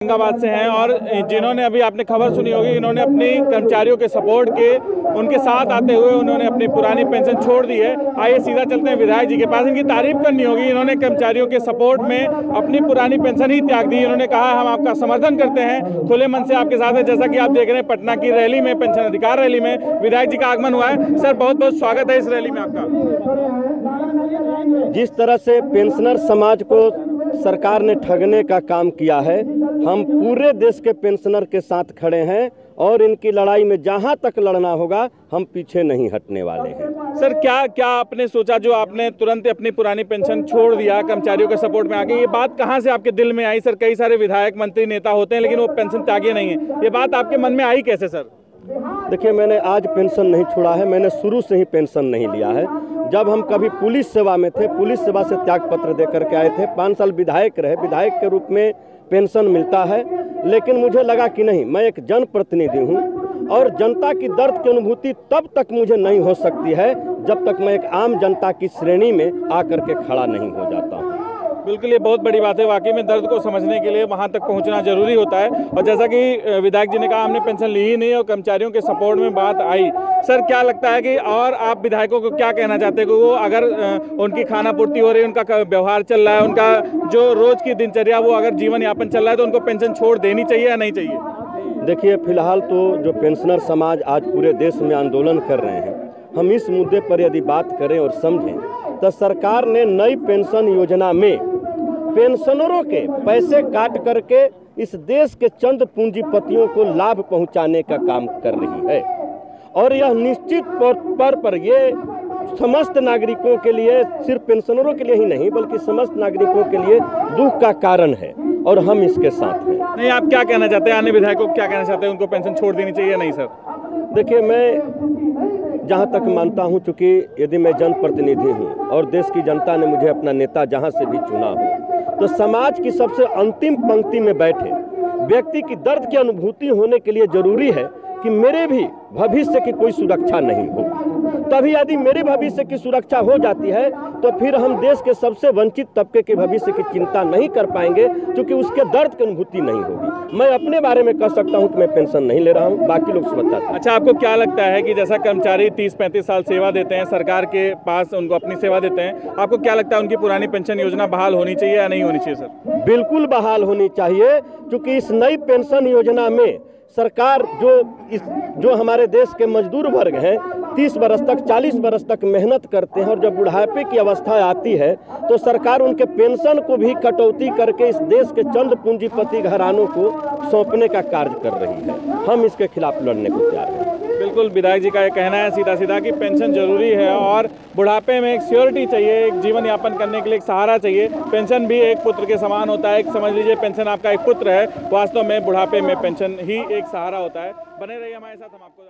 औरंगाबाद से हैं और जिन्होंने अभी आपने खबर सुनी होगी, इन्होंने अपनी कर्मचारियों के सपोर्ट के उनके साथ आते हुए उन्होंने अपनी पुरानी पेंशन छोड़ दी है। आइए सीधा चलते हैं विधायक जी के पास। इनकी तारीफ करनी होगी, इन्होंने कर्मचारियों के सपोर्ट में अपनी पुरानी पेंशन ही त्याग दी। इन्होंने कहा हम आपका समर्थन करते हैं, खुले मन से आपके साथ है। जैसा कि आप देख रहे हैं पटना की रैली में, पेंशन अधिकार रैली में विधायक जी का आगमन हुआ है। सर बहुत बहुत स्वागत है इस रैली में आपका। जिस तरह से पेंशनर समाज को सरकार ने ठगने का काम किया है, हम पूरे देश के पेंशनर के साथ खड़े हैं और इनकी लड़ाई में जहां तक लड़ना होगा हम पीछे नहीं हटने वाले हैं। सर क्या आपने सोचा जो आपने तुरंत अपनी पुरानी पेंशन छोड़ दिया, कर्मचारियों के सपोर्ट में आके, ये बात कहां से आपके दिल में आई? सर कई सारे विधायक मंत्री नेता होते हैं लेकिन वो पेंशन त्यागे नहीं है, ये बात आपके मन में आई कैसे सर? देखिए, मैंने आज पेंशन नहीं छोड़ा है, मैंने शुरू से ही पेंशन नहीं लिया है। जब हम कभी पुलिस सेवा में थे, पुलिस सेवा से त्याग पत्र दे करके आए थे, 5 साल विधायक रहे, विधायक के रूप में पेंशन मिलता है। लेकिन मुझे लगा कि नहीं, मैं एक जनप्रतिनिधि हूँ और जनता की दर्द की अनुभूति तब तक मुझे नहीं हो सकती है जब तक मैं एक आम जनता की श्रेणी में आकर के खड़ा नहीं हो जाता हूँ। बिल्कुल, ये बहुत बड़ी बात है। वाकई में दर्द को समझने के लिए वहां तक पहुंचना जरूरी होता है। और जैसा कि विधायक जी ने कहा, हमने पेंशन ली ही नहीं और कर्मचारियों के सपोर्ट में बात आई। सर क्या लगता है कि और आप विधायकों को क्या कहना चाहते हैं कि वो अगर उनकी खाना पूर्ति हो रही है, उनका व्यवहार चल रहा है, उनका जो रोज की दिनचर्या वो अगर जीवन यापन चल रहा है, तो उनको पेंशन छोड़ देनी चाहिए या नहीं चाहिए? देखिए, फिलहाल तो जो पेंशनर समाज आज पूरे देश में आंदोलन कर रहे हैं, हम इस मुद्दे पर यदि बात करें और समझें तो सरकार ने नई पेंशन योजना में पेंशनरों के पैसे काट करके इस देश के चंद पूंजीपतियों को लाभ पहुंचाने का काम कर रही है। और यह निश्चित तौर पर ये समस्त नागरिकों के लिए, सिर्फ पेंशनरों के लिए ही नहीं बल्कि समस्त नागरिकों के लिए दुख का कारण है और हम इसके साथ हैं। नहीं, आप क्या कहना चाहते हैं, अन्य विधायकों को क्या कहना चाहते हैं, उनको पेंशन छोड़ देनी चाहिए या नहीं सर? देखिए, मैं जहाँ तक मानता हूँ, चूँकि यदि मैं जनप्रतिनिधि हूँ और देश की जनता ने मुझे अपना नेता जहाँ से भी चुना हो, तो समाज की सबसे अंतिम पंक्ति में बैठे व्यक्ति की दर्द की अनुभूति होने के लिए जरूरी है कि मेरे भी भविष्य की कोई सुरक्षा नहीं हो। तभी यदि मेरे भविष्य की सुरक्षा हो जाती है तो फिर हम देश के सबसे वंचित तबके के भविष्य की चिंता नहीं कर पाएंगे, क्योंकि उसके दर्द की अनुभूति नहीं होगी। मैं अपने बारे में कह सकता हूं कि मैं पेंशन नहीं ले रहा हूं, बाकी लोग समझता है। अच्छा, आपको क्या लगता है कि जैसा कर्मचारी 30-35 साल सेवा देते हैं सरकार के पास, उनको अपनी सेवा देते हैं, आपको क्या लगता है उनकी पुरानी पेंशन योजना बहाल होनी चाहिए या नहीं होनी चाहिए सर? बिल्कुल बहाल होनी चाहिए, क्योंकि इस नई पेंशन योजना में सरकार जो हमारे देश के मजदूर वर्ग हैं, 30 बरस तक 40 बरस तक मेहनत करते हैं और जब बुढ़ापे की अवस्था आती है तो सरकार उनके पेंशन को भी कटौती करके इस देश के चंद पूंजीपति घरानों को सौंपने का कार्य कर रही है। हम इसके खिलाफ लड़ने को तैयार हैं। बिल्कुल, विधायक जी का ये कहना है सीधा सीधा कि पेंशन जरूरी है और बुढ़ापे में एक सिक्योरिटी चाहिए, एक जीवन यापन करने के लिए एक सहारा चाहिए। पेंशन भी एक पुत्र के समान होता है। एक समझ लीजिए पेंशन आपका एक पुत्र है, वास्तव में बुढ़ापे में पेंशन ही एक सहारा होता है। बने रहिए हमारे साथ, हम आपको